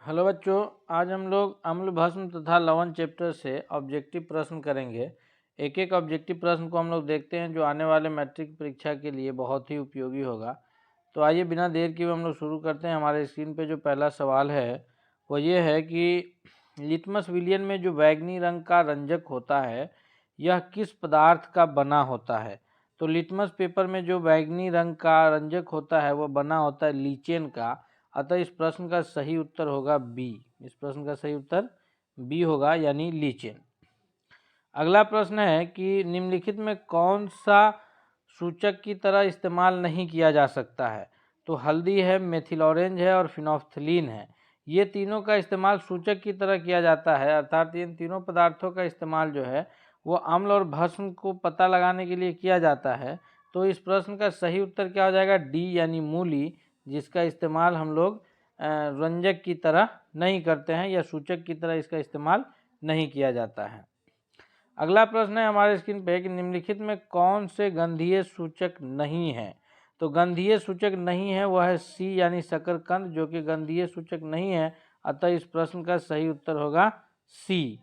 Hello बच्चों, आज हम लोग अम्ल भस्म तथा लवण चैप्टर से ऑब्जेक्टिव प्रश्न करेंगे। एक एक ऑब्जेक्टिव प्रश्न को हम लोग देखते हैं जो आने वाले मैट्रिक परीक्षा के लिए बहुत ही उपयोगी होगा। तो आइए बिना देर किए हम लोग शुरू करते हैं। हमारे स्क्रीन पे जो पहला सवाल है वो ये है कि लिटमस विलियन में जो बैंगनी रंग का रंजक होता है यह किस पदार्थ का बना होता है। तो लिटमस पेपर में जो बैंगनी रंग का रंजक होता है वो बना होता है लीचेन का। अतः इस प्रश्न का सही उत्तर होगा बी। इस प्रश्न का सही उत्तर बी होगा, यानी लीचेन। अगला प्रश्न है कि निम्नलिखित में कौन सा सूचक की तरह इस्तेमाल नहीं किया जा सकता है। तो हल्दी है, मेथिल ऑरेंज है और फिनोफ्थलीन है। ये तीनों का इस्तेमाल सूचक की तरह किया जाता है, अर्थात इन तीनों पदार्थों का इस्तेमाल जो है वो अम्ल और भस्म को पता लगाने के लिए किया जाता है। तो इस प्रश्न का सही उत्तर क्या हो जाएगा, डी यानी मूली, जिसका इस्तेमाल हम लोग रंजक की तरह नहीं करते हैं या सूचक की तरह इसका इस्तेमाल नहीं किया जाता है। अगला प्रश्न है हमारे स्क्रीन पे कि निम्नलिखित में कौन से गंधीय सूचक नहीं है। तो गंधीय सूचक नहीं है वह है सी यानी शकरकंद, जो कि गंधीय सूचक नहीं है। अतः इस प्रश्न का सही उत्तर होगा सी।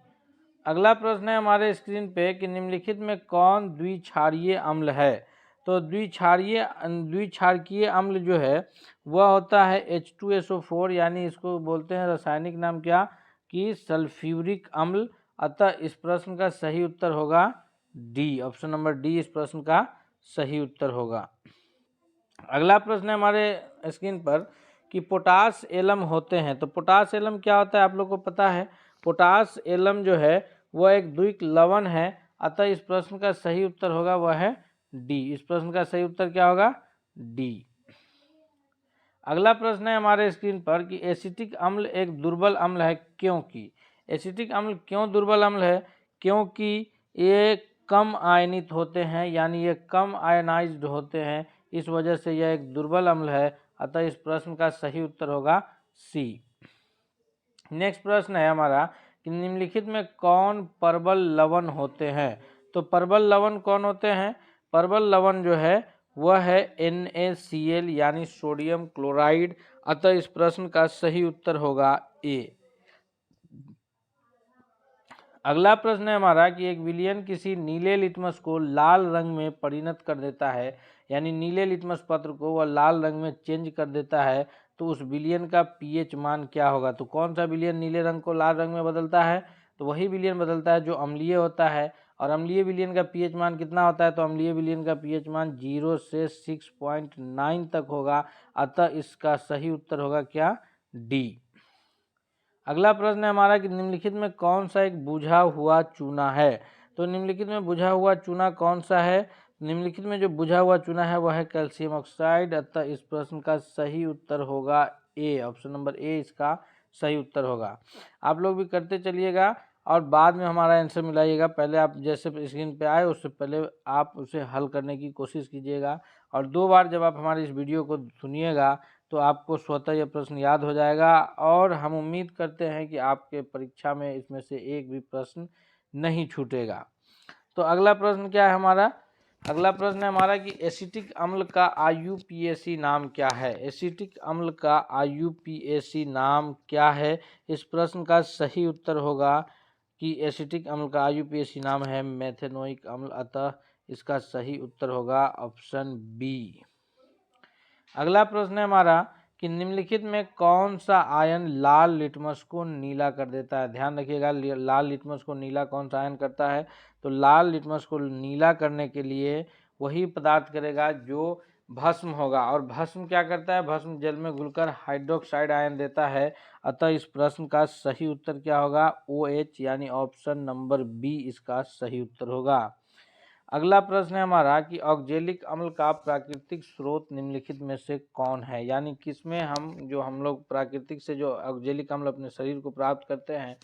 अगला प्रश्न है हमारे स्क्रीन पे कि निम्नलिखित में कौन द्विक्षारीय अम्ल है। तो द्विक्षारकीय अम्ल जो है वह होता है H2SO4, यानी इसको बोलते हैं रासायनिक नाम क्या, कि सल्फ्यूरिक अम्ल। अतः इस प्रश्न का सही उत्तर होगा डी, ऑप्शन नंबर डी इस प्रश्न का सही उत्तर होगा। अगला प्रश्न है हमारे स्क्रीन पर कि पोटास एलम होते हैं। तो पोटास एलम क्या होता है आप लोग को पता है। पोटास एलम जो है वह एक द्विक लवण है। अतः इस प्रश्न का सही उत्तर होगा वह है डी। इस प्रश्न का सही उत्तर क्या होगा, डी। अगला प्रश्न है हमारे स्क्रीन पर कि एसिटिक अम्ल एक दुर्बल अम्ल है क्योंकि। एसिटिक अम्ल क्यों दुर्बल अम्ल है, क्योंकि ये कम आयनित होते हैं, यानी ये कम आयनाइज्ड होते हैं, इस वजह से यह एक दुर्बल अम्ल है। अतः इस प्रश्न का सही उत्तर होगा सी। नेक्स्ट प्रश्न है हमारा कि निम्नलिखित में कौन परबल लवण होते हैं। तो परबल लवण कौन होते हैं, परबल लवण जो है वह है NaCl यानी सोडियम क्लोराइड। अतः इस प्रश्न का सही उत्तर होगा ए। अगला प्रश्न है हमारा कि एक विलयन किसी नीले लिटमस को लाल रंग में परिणत कर देता है, यानी नीले लिटमस पत्र को वह लाल रंग में चेंज कर देता है। तो उस विलयन का पीएच मान क्या होगा। तो कौन सा विलयन नीले रंग को लाल रंग में बदलता है, तो वही विलयन बदलता है जो अम्लीय होता है। और अम्लीय विलयन का पीएच मान कितना होता है, तो अम्लीय विलयन का पीएच मान 0 से 6.9 तक होगा। अतः इसका सही उत्तर होगा क्या, डी। अगला प्रश्न है हमारा कि निम्नलिखित में कौन सा एक बुझा हुआ चूना है। तो निम्नलिखित में बुझा हुआ चूना कौन सा है, निम्नलिखित में जो बुझा हुआ चूना है वह है कैल्शियम ऑक्साइड। अतः इस प्रश्न का सही उत्तर होगा ए, ऑप्शन नंबर ए इसका सही उत्तर होगा। आप लोग भी करते चलिएगा और बाद में हमारा आंसर मिलाइएगा। पहले आप जैसे स्क्रीन पे आए उससे पहले आप उसे हल करने की कोशिश कीजिएगा, और 2 बार जब आप हमारी इस वीडियो को सुनिएगा तो आपको स्वतः यह प्रश्न याद हो जाएगा। और हम उम्मीद करते हैं कि आपके परीक्षा में इसमें से एक भी प्रश्न नहीं छूटेगा। तो अगला प्रश्न क्या है हमारा, अगला प्रश्न है हमारा कि एसिटिक अम्ल का IUPAC नाम क्या है। एसिटिक अम्ल का IUPAC नाम क्या है। इस प्रश्न का सही उत्तर होगा कि एसिटिक अम्ल का IUPAC नाम है मेथेनोइक अम्ल। अतः इसका सही उत्तर होगा ऑप्शन बी। अगला प्रश्न है हमारा कि निम्नलिखित में कौन सा आयन लाल लिटमस को नीला कर देता है। ध्यान रखिएगा, लाल लिटमस को नीला कौन सा आयन करता है। तो लाल लिटमस को नीला करने के लिए वही पदार्थ करेगा जो भस्म होगा, और भस्म क्या करता है, भस्म जल में घुलकर हाइड्रोक्साइड आयन देता है। अतः इस प्रश्न का सही उत्तर क्या होगा, OH, यानी ऑप्शन नंबर बी इसका सही उत्तर होगा। अगला प्रश्न है हमारा कि ऑक्जेलिक अम्ल का प्राकृतिक स्रोत निम्नलिखित में से कौन है, यानी किसमें हम लोग प्राकृतिक से जो ऑक्जेलिक अम्ल अपने शरीर को प्राप्त करते हैं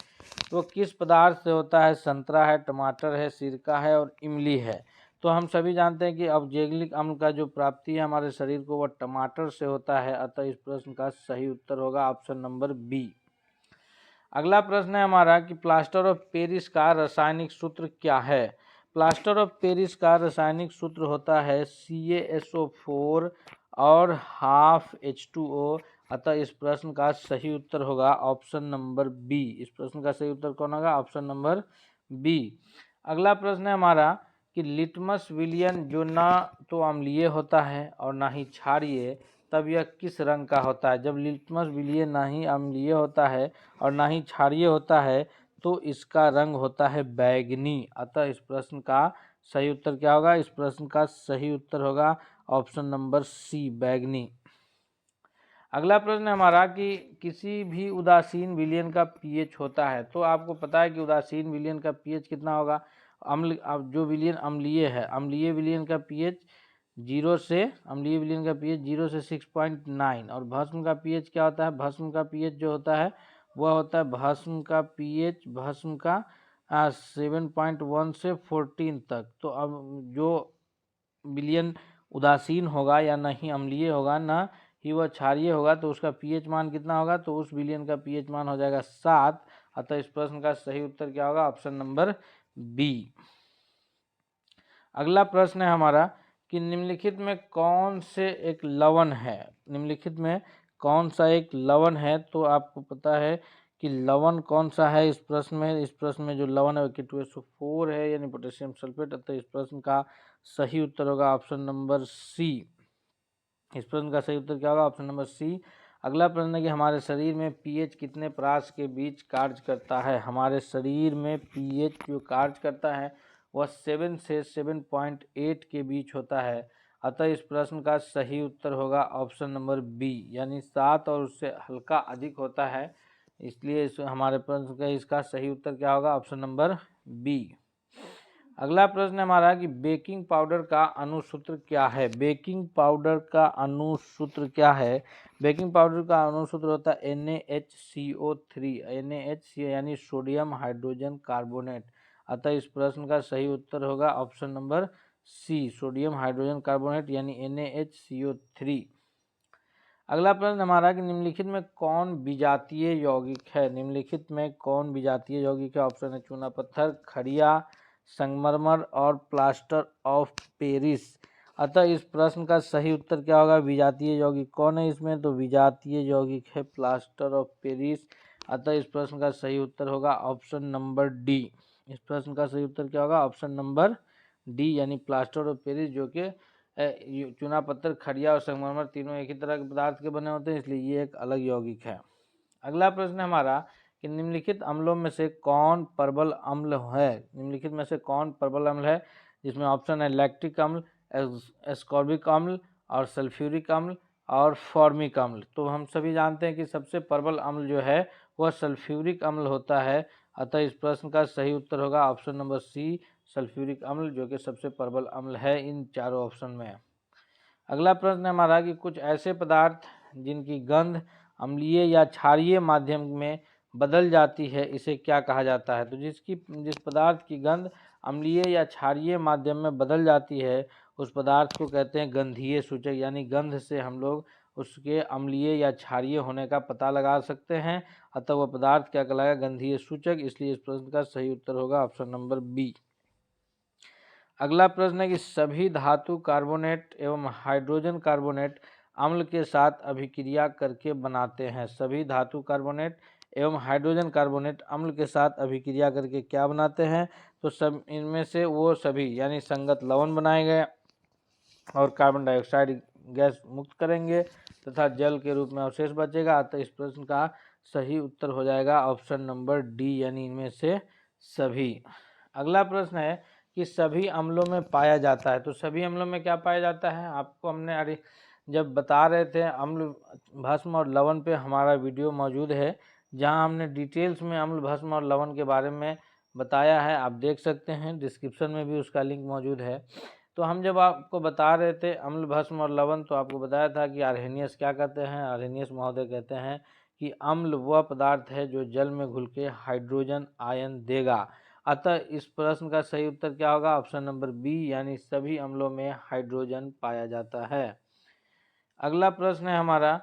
तो किस पदार्थ से होता है। संतरा है, टमाटर है, सिरका है और इमली है। तो हम सभी जानते हैं कि ऑक्जेलिक अम्ल का जो प्राप्ति है हमारे शरीर को वह टमाटर से होता है। अतः इस प्रश्न का सही उत्तर होगा ऑप्शन नंबर बी। अगला प्रश्न है हमारा कि प्लास्टर ऑफ पेरिस का रासायनिक सूत्र क्या है। प्लास्टर ऑफ पेरिस का रासायनिक सूत्र होता है CaSO4 और ½ H2O। अतः इस प्रश्न का सही उत्तर होगा ऑप्शन नंबर बी। इस प्रश्न का सही उत्तर कौन होगा? Option number B. अगला प्रश्न है हमारा कि लिटमस विलयन जो ना तो अम्लीय होता है और ना ही क्षारीय, तब यह किस रंग का होता है? जब लिटमस विलयन ना ही अम्लीय होता है और ना ही क्षारीय होता है तो इसका रंग होता है बैगनी। अतः इस प्रश्न का सही उत्तर क्या होगा? इस प्रश्न का सही उत्तर होगा ऑप्शन नंबर सी, बैगनी। अगला प्रश्न हमारा कि किसी भी उदासीन विलयन का पीएच होता है, तो आपको पता है कि उदासीन विलयन का पीएच कितना होगा? अम्ल, अब जो विलयन अम्लीय है, अम्लीय विलयन का पीएच 0 से, अम्लीय विलयन का पीएच 0 से 6.9, और भस्म का पीएच क्या होता है? भस्म का पीएच जो होता है वह होता है, भस्म का पीएच भस्म का 7.1 से 14 तक। तो अब जो विलयन उदासीन होगा या नहीं अम्लीय होगा ना ही वह क्षारीय होगा, तो उसका पीएच मान कितना होगा? तो उस विलयन का पीएच मान हो जाएगा 7। अतः इस प्रश्न का सही उत्तर क्या होगा? Option number B. अगला प्रश्न है हमारा कि निम्नलिखित में कौन से एक लवण है? निम्नलिखित में कौन सा एक लवण है? तो आपको पता है कि लवण कौन सा है इस प्रश्न में? इस प्रश्न में जो लवण है वो K2SO4 है, यानी पोटेशियम सल्फेट। अतः इस प्रश्न का सही उत्तर होगा ऑप्शन नंबर सी। इस प्रश्न का सही उत्तर क्या होगा? Option number C. अगला प्रश्न है कि हमारे शरीर में पीएच कितने परास के बीच कार्य करता है? हमारे शरीर में पीएच जो कार्य करता है वह 7 से 7.8 के बीच होता है। अतः इस प्रश्न का सही उत्तर होगा ऑप्शन नंबर बी, यानी 7 और उससे हल्का अधिक होता है, इसलिए हमारे प्रश्न का इसका सही उत्तर क्या होगा? Option number B. अगला प्रश्न हमारा कि बेकिंग पाउडर का अणुसूत्र क्या है? बेकिंग पाउडर का अणुसूत्र क्या है? बेकिंग पाउडर का अणुसूत्र होता है NaHCO3, NaHCO यानी सोडियम हाइड्रोजन कार्बोनेट। अतः इस प्रश्न का सही उत्तर होगा option number C, sodium hydrogen carbonate यानी NaHCO3। अगला प्रश्न हमारा कि निम्नलिखित में कौन विजातीय यौगिक है? निम्नलिखित में कौन विजातीय यौगिक है? ऑप्शन है चूना पत्थर, खड़िया, संगमरमर और प्लास्टर ऑफ पेरिस। अतः इस प्रश्न का सही उत्तर क्या होगा? विजातीय यौगिक कौन है इसमें? तो विजातीय यौगिक है प्लास्टर ऑफ पेरिस। अतः इस प्रश्न का सही उत्तर होगा ऑप्शन नंबर डी। इस प्रश्न का सही उत्तर क्या होगा? ऑप्शन नंबर डी, यानी प्लास्टर ऑफ पेरिस, जो कि चूना पत्थर, खड़िया और संगमरमर तीनों एक ही तरह के पदार्थ के बने होते हैं, इसलिए ये एक अलग यौगिक है। अगला प्रश्न हमारा कि निम्नलिखित अम्लों में से कौन प्रबल अम्ल है? निम्नलिखित में से कौन प्रबल अम्ल है? जिसमें ऑप्शन है लैक्टिक अम्ल, एस्कॉर्बिक अम्ल और सल्फ्यूरिक अम्ल और फॉर्मिक अम्ल। तो हम सभी जानते हैं कि सबसे प्रबल अम्ल जो है वह सल्फ्यूरिक अम्ल होता है। अतः इस प्रश्न का सही उत्तर होगा ऑप्शन नंबर सी, सल्फ्यूरिक अम्ल, जो कि सबसे प्रबल अम्ल है इन चारों ऑप्शन में। अगला प्रश्न हमारा कि कुछ ऐसे पदार्थ जिनकी गंध अम्लीय या क्षारीय माध्यम में बदल जाती है, इसे क्या कहा जाता है? तो जिस पदार्थ की गंध अम्लीय या क्षारीय माध्यम में बदल जाती है उस पदार्थ को कहते हैं गंधीय सूचक, यानी गंध से हम लोग उसके अम्लीय या क्षारीय होने का पता लगा सकते हैं। अतः वह पदार्थ क्या कहलाएगा? गंधीय सूचक। इसलिए इस प्रश्न का सही उत्तर होगा ऑप्शन नंबर बी। अगला प्रश्न है कि सभी धातु कार्बोनेट एवं हाइड्रोजन कार्बोनेट अम्ल के साथ अभिक्रिया करके बनाते हैं। सभी धातु कार्बोनेट एवं हाइड्रोजन कार्बोनेट अम्ल के साथ अभिक्रिया करके क्या बनाते हैं? तो सब इनमें से वो सभी यानी संगत लवण बनाए गए और कार्बन डाइऑक्साइड गैस मुक्त करेंगे तथा जल के रूप में अवशेष बचेगा। अतः इस प्रश्न का सही उत्तर हो जाएगा ऑप्शन नंबर डी, यानी इनमें से सभी। अगला प्रश्न है कि सभी अम्लों में पाया जाता है। तो सभी अम्लों में क्या पाया जाता है? आपको हमने अरे जब बता रहे थे अम्ल भस्म और लवण पे हमारा वीडियो मौजूद है, जहां हमने डिटेल्स में अम्ल भस्म और लवण के बारे में बताया है, आप देख सकते हैं, डिस्क्रिप्शन में भी उसका लिंक मौजूद है। तो हम जब आपको बता रहे थे अम्ल भस्म और लवण, तो आपको बताया था कि आर्हेनियस क्या कहते हैं? आर्हेनियस महोदय कहते हैं कि अम्ल वह पदार्थ है जो जल में घुल के हाइड्रोजन आयन देगा। अतः इस प्रश्न का सही उत्तर क्या होगा? ऑप्शन नंबर बी, यानी सभी अम्लों में हाइड्रोजन पाया जाता है। अगला प्रश्न है हमारा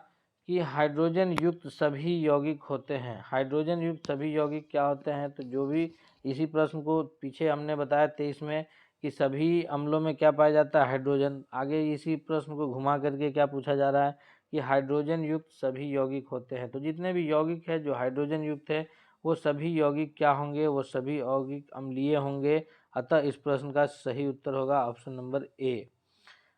कि हाइड्रोजन युक्त सभी यौगिक होते हैं। हाइड्रोजन युक्त सभी यौगिक क्या होते हैं? तो जो भी इसी प्रश्न को पीछे हमने बताया 23 में कि सभी अम्लों में क्या पाया जाता है? हाइड्रोजन। आगे इसी प्रश्न को घुमा करके क्या पूछा जा रहा है कि हाइड्रोजन युक्त सभी यौगिक होते हैं। तो जितने भी यौगिक है जो हाइड्रोजन युक्त है वो सभी यौगिक क्या होंगे, वो सभी यौगिक अम्लीय होंगे। अतः इस प्रश्न का सही उत्तर होगा ऑप्शन नंबर ए।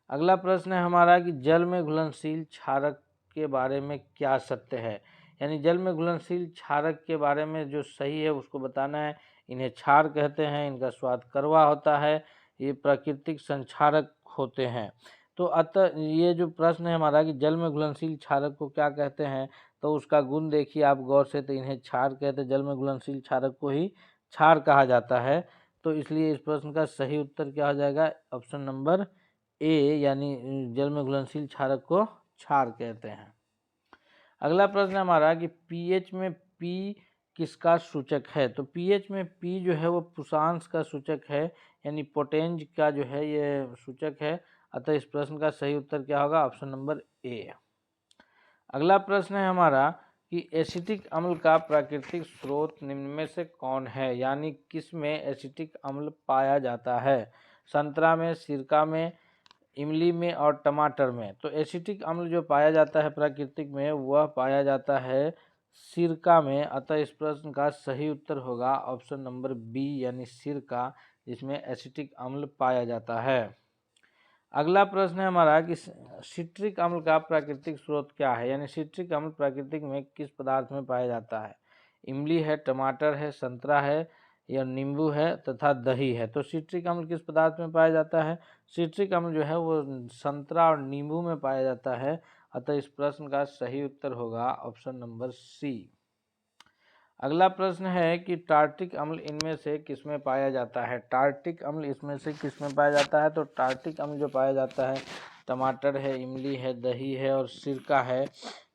अगला प्रश्न है हमारा कि जल में घुलनशील क्षारक के बारे में क्या सत्य है। यानी जल में घुलनशील क्षारक के बारे में जो सही है उसको बताना है। इन्हें क्षार कहते हैं, इनका स्वाद कड़वा होता है, ये प्राकृतिक संक्षारक होते हैं। तो अतः ये जो प्रश्न है हमारा कि जल में घुलनशील क्षारक को क्या कहते हैं, तो उसका गुण देखिए आप गौर से, तो इन्हें क्षार कहते हैं। जल में घुलनशील क्षारक को ही क्षार कहा जाता है। तो इसलिए इस प्रश्न का सही उत्तर क्या हो जाएगा, ऑप्शन नंबर ए, यानी जल में घुलनशील क्षारक को क्षार कहते हैं। अगला प्रश्न हमारा कि पीएच में पी किसका सूचक है। तो पीएच में पी जो है वो पुषांश का सूचक है, यानी पोटेंज का जो है ये सूचक है। अतः इस प्रश्न का सही उत्तर क्या होगा, ऑप्शन नंबर ए। अगला प्रश्न है हमारा कि एसिटिक अम्ल का प्राकृतिक स्रोत निम्न में से कौन है। यानी किस में एसिटिक अम्ल पाया जाता है, संतरा में, सिरका में, इमली में और टमाटर में। तो एसिटिक अम्ल जो पाया जाता है प्राकृतिक में वह पाया जाता है सिरका में। अतः इस प्रश्न का सही उत्तर होगा ऑप्शन नंबर बी, यानी सिरका, जिसमें एसिटिक अम्ल पाया जाता है। अगला प्रश्न है हमारा कि सिट्रिक अम्ल का प्राकृतिक स्रोत क्या है। यानी सिट्रिक अम्ल प्राकृतिक में किस पदार्थ में पाया जाता है। इमली है, टमाटर है, संतरा है या नींबू है तथा दही है। तो सिट्रिक अम्ल किस पदार्थ में पाया जाता है, सिट्रिक अम्ल जो है वो संतरा और नींबू में पाया जाता है। अतः इस प्रश्न का सही उत्तर होगा ऑप्शन नंबर सी। अगला प्रश्न है कि टार्टिक अम्ल इनमें से किसमें पाया जाता है। टार्टिक अम्ल इसमें से किसमें पाया जाता है। तो टार्टिक अम्ल जो पाया जाता है टमाटर है, इमली है, दही है और सिरका है।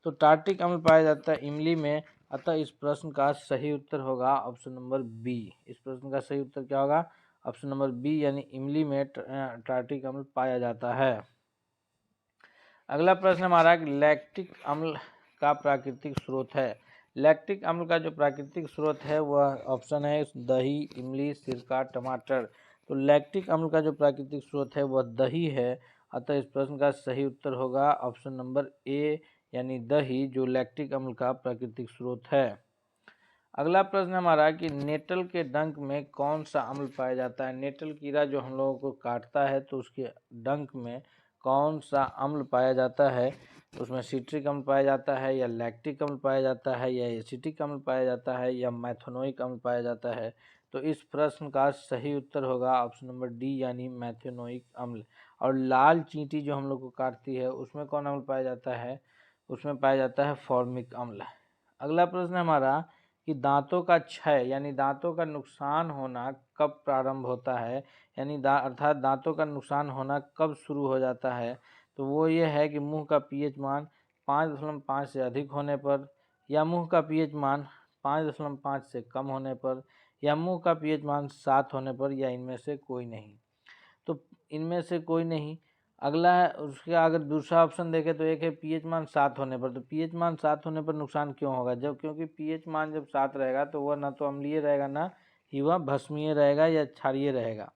तो टार्टिक अम्ल पाया जाता है इमली में। अतः इस प्रश्न का सही उत्तर होगा ऑप्शन नंबर बी। इस प्रश्न का सही उत्तर क्या होगा, ऑप्शन नंबर बी, यानी इमली में टार्टिक अम्ल पाया जाता है। अगला प्रश्न हमारा लैक्टिक अम्ल का प्राकृतिक स्रोत है। लैक्टिक अम्ल का जो प्राकृतिक स्रोत है वह ऑप्शन है दही, इमली, सिरका, टमाटर। तो लैक्टिक अम्ल का जो प्राकृतिक स्रोत है वह दही है। अतः इस प्रश्न का सही उत्तर होगा ऑप्शन नंबर ए, यानी दही, जो लैक्टिक अम्ल का प्राकृतिक स्रोत है। अगला प्रश्न हमारा कि नेटल के डंक में कौन सा अम्ल पाया जाता है। नेटल कीड़ा जो हम लोगों को काटता है तो उसके डंक में कौन सा अम्ल पाया जाता है। उसमें सिट्रिक अम्ल पाया जाता है या लैक्टिक अम्ल पाया जाता है या एसिटिक अम्ल पाया जाता है या मैथेनोइक अम्ल पाया जाता है। तो इस प्रश्न का सही उत्तर होगा ऑप्शन नंबर डी, यानी मैथेनोइक अम्ल। और लाल चींटी जो हम लोग को काटती है उसमें कौन अम्ल पाया जाता है, उसमें पाया जाता है फॉर्मिक अम्ल। अगला प्रश्न हमारा कि दांतों का क्षय यानी दांतों का नुकसान होना कब प्रारंभ होता है। यानी अर्थात दांतों का नुकसान होना कब शुरू हो जाता है। तो वो ये है कि मुंह का पीएच मान 5.5 से अधिक होने पर, या मुंह का पीएच मान 5.5 से कम होने पर, या मुंह का पीएच मान 7 होने पर, या इनमें से कोई नहीं। तो इनमें से कोई नहीं। अगला है उसका अगर दूसरा ऑप्शन देखें तो एक है पीएच मान 7 होने पर। तो पीएच मान 7 होने पर नुकसान क्यों होगा, जब क्योंकि पीएच मान जब 7 रहेगा तो वह ना तो अम्लीय रहेगा ना ही वह भस्मीय रहेगा या क्षारीय रहेगा।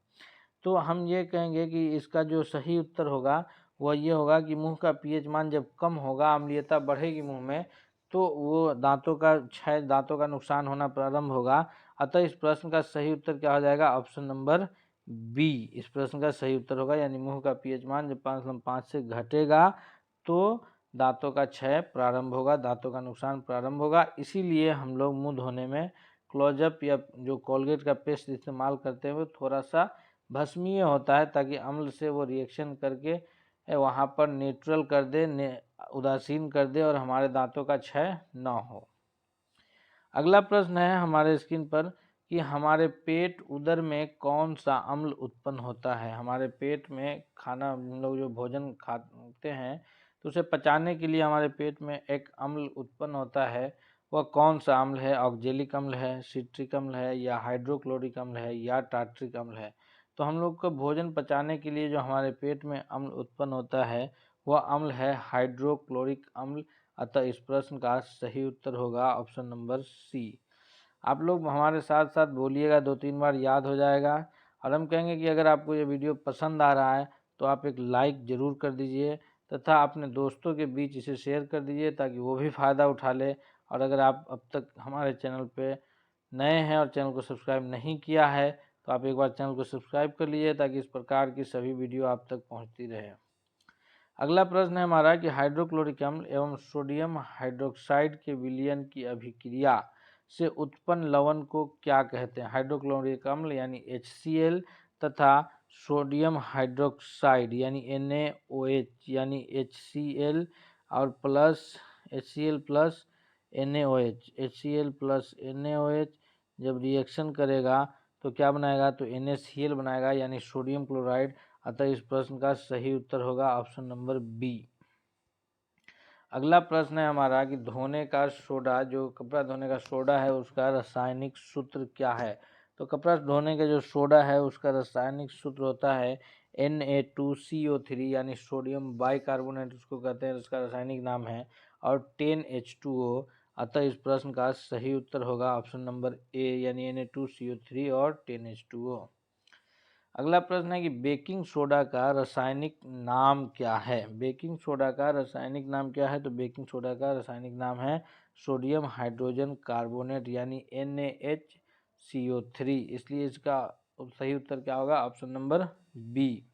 तो हम ये कहेंगे कि इसका जो सही उत्तर होगा वह ये होगा कि मुंह का पीएच मान जब कम होगा, अम्लीयता बढ़ेगी मुंह में, तो वो दांतों का क्षय, दांतों का नुकसान होना प्रारंभ होगा। अतः इस प्रश्न का सही उत्तर क्या हो जाएगा, ऑप्शन नंबर बी इस प्रश्न का सही उत्तर होगा। यानी मुंह का पीएच मान जब 5.5 से घटेगा तो दांतों का क्षय प्रारंभ होगा, दांतों का नुकसान प्रारंभ होगा। इसीलिए हम लोग मुंह धोने में क्लोजअप या जो कोलगेट का पेस्ट इस्तेमाल करते हैं वो थोड़ा सा भस्मीय होता है, ताकि अम्ल से वो रिएक्शन करके वहाँ पर न्यूट्रल कर दे, उदासीन कर दे और हमारे दांतों का क्षय न हो। अगला प्रश्न है हमारे स्क्रीन पर कि हमारे पेट उदर में कौन सा अम्ल उत्पन्न होता है। हमारे पेट में खाना हम लोग जो भोजन खाते हैं तो उसे पचाने के लिए हमारे पेट में एक अम्ल उत्पन्न होता है। वह कौन सा अम्ल है, ऑक्जेलिक अम्ल है, सिट्रिक अम्ल है या हाइड्रोक्लोरिक अम्ल है या टार्ट्रिक अम्ल है। तो हम लोग को भोजन पचाने के लिए जो हमारे पेट में अम्ल उत्पन्न होता है वह अम्ल है हाइड्रोक्लोरिक अम्ल। अतः इस प्रश्न का सही उत्तर होगा ऑप्शन नंबर सी। आप लोग हमारे साथ साथ बोलिएगा, 2-3 बार याद हो जाएगा। और हम कहेंगे कि अगर आपको ये वीडियो पसंद आ रहा है तो आप एक लाइक ज़रूर कर दीजिए तथा अपने दोस्तों के बीच इसे शेयर कर दीजिए ताकि वो भी फ़ायदा उठा ले। और अगर आप अब तक हमारे चैनल पे नए हैं और चैनल को सब्सक्राइब नहीं किया है तो आप एक बार चैनल को सब्सक्राइब कर लीजिए ताकि इस प्रकार की सभी वीडियो आप तक पहुंचती रहे। अगला प्रश्न है हमारा कि हाइड्रोक्लोरिक अम्ल एवं सोडियम हाइड्रोक्साइड के विलयन की अभिक्रिया से उत्पन्न लवण को क्या कहते हैं। हाइड्रोक्लोरिक अम्ल यानी HCl तथा सोडियम हाइड्रोक्साइड यानी NaOH यानी HCl और plus HCl plus NaOH HCl plus NaOH जब रिएक्शन करेगा तो क्या बनाएगा, तो NaCl बनाएगा यानी सोडियम क्लोराइड। अतः इस प्रश्न का सही उत्तर होगा ऑप्शन नंबर बी। अगला प्रश्न है हमारा कि धोने का सोडा, जो कपड़ा धोने का सोडा है उसका रासायनिक सूत्र क्या है। तो कपड़ा धोने का जो सोडा है उसका रासायनिक सूत्र होता है Na2CO3 यानी सोडियम बाइकार्बोनेट उसको कहते हैं, उसका रासायनिक नाम है, और 10H2O। अतः इस प्रश्न का सही उत्तर होगा ऑप्शन नंबर ए यानी Na2CO3 और 10H2O। अगला प्रश्न है कि बेकिंग सोडा का रासायनिक नाम क्या है। बेकिंग सोडा का रासायनिक नाम क्या है, तो बेकिंग सोडा का रासायनिक नाम है सोडियम हाइड्रोजन कार्बोनेट यानी NaHCO3। इसलिए इसका सही उत्तर क्या होगा, ऑप्शन नंबर बी।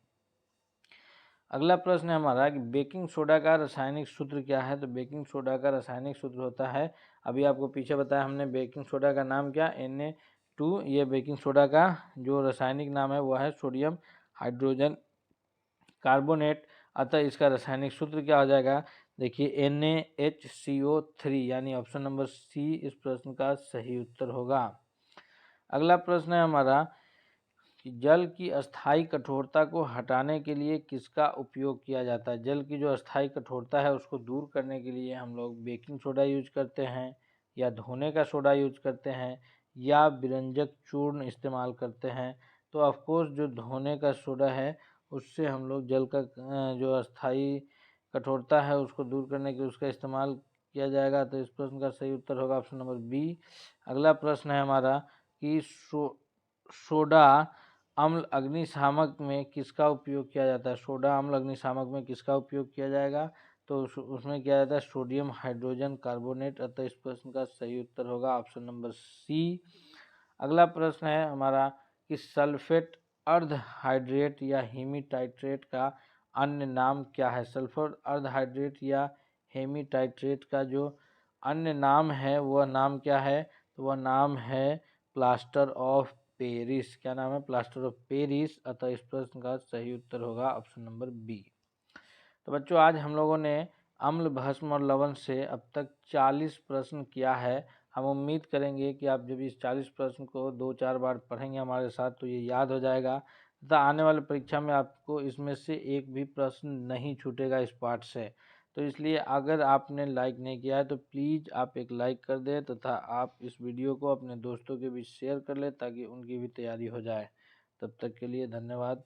अगला प्रश्न है हमारा कि बेकिंग सोडा का रासायनिक सूत्र क्या है। तो बेकिंग सोडा का रासायनिक सूत्र होता है, अभी आपको पीछे बताया हमने बेकिंग सोडा का नाम क्या, Na2। ये बेकिंग सोडा का जो रासायनिक नाम है वह है सोडियम हाइड्रोजन कार्बोनेट। अतः इसका रासायनिक सूत्र क्या हो जाएगा, देखिए NaHCO3 यानी ऑप्शन नंबर सी इस प्रश्न का सही उत्तर होगा। अगला प्रश्न है हमारा कि जल की अस्थायी कठोरता को हटाने के लिए किसका उपयोग किया जाता है। जल की जो अस्थायी कठोरता है उसको दूर करने के लिए हम लोग बेकिंग सोडा यूज करते हैं, या धोने का सोडा यूज करते हैं, या विरंजक चूर्ण इस्तेमाल करते हैं। तो ऑफकोर्स जो धोने का सोडा है उससे हम लोग जल का जो अस्थायी कठोरता है उसको दूर करने के उसका इस्तेमाल किया जाएगा। तो इस प्रश्न का सही उत्तर होगा ऑप्शन नंबर बी। अगला प्रश्न है हमारा कि सोडा अम्ल अग्निशामक में किसका उपयोग किया जाता है। सोडा अम्ल अग्निशामक में किसका उपयोग किया जाएगा, तो उसमें किया जाता है सोडियम हाइड्रोजन कार्बोनेट। अतः इस प्रश्न का सही उत्तर होगा ऑप्शन नंबर सी। अगला प्रश्न है हमारा कि सल्फेट अर्ध हाइड्रेट या हेमीटाइट्रेट का अन्य नाम क्या है। सल्फर अर्ध हाइड्रेट या हेमीटाइट्रेट का जो अन्य नाम है वह नाम क्या है, तो वह नाम है प्लास्टर ऑफ पेरिस। क्या नाम है, प्लास्टर ऑफ पेरिस। अतः इस प्रश्न का सही उत्तर होगा ऑप्शन नंबर बी। तो बच्चों आज हम लोगों ने अम्ल भस्म और लवण से अब तक 40 प्रश्न किया है। हम उम्मीद करेंगे कि आप जब इस 40 प्रश्न को 2-4 बार पढ़ेंगे हमारे साथ तो ये याद हो जाएगा तथा आने वाले परीक्षा में आपको इसमें से एक भी प्रश्न नहीं छूटेगा इस पाठ से। तो इसलिए अगर आपने लाइक नहीं किया है तो प्लीज़ आप एक लाइक कर दें तथा आप इस वीडियो को अपने दोस्तों के बीच शेयर कर लें ताकि उनकी भी तैयारी हो जाए। तब तक के लिए धन्यवाद।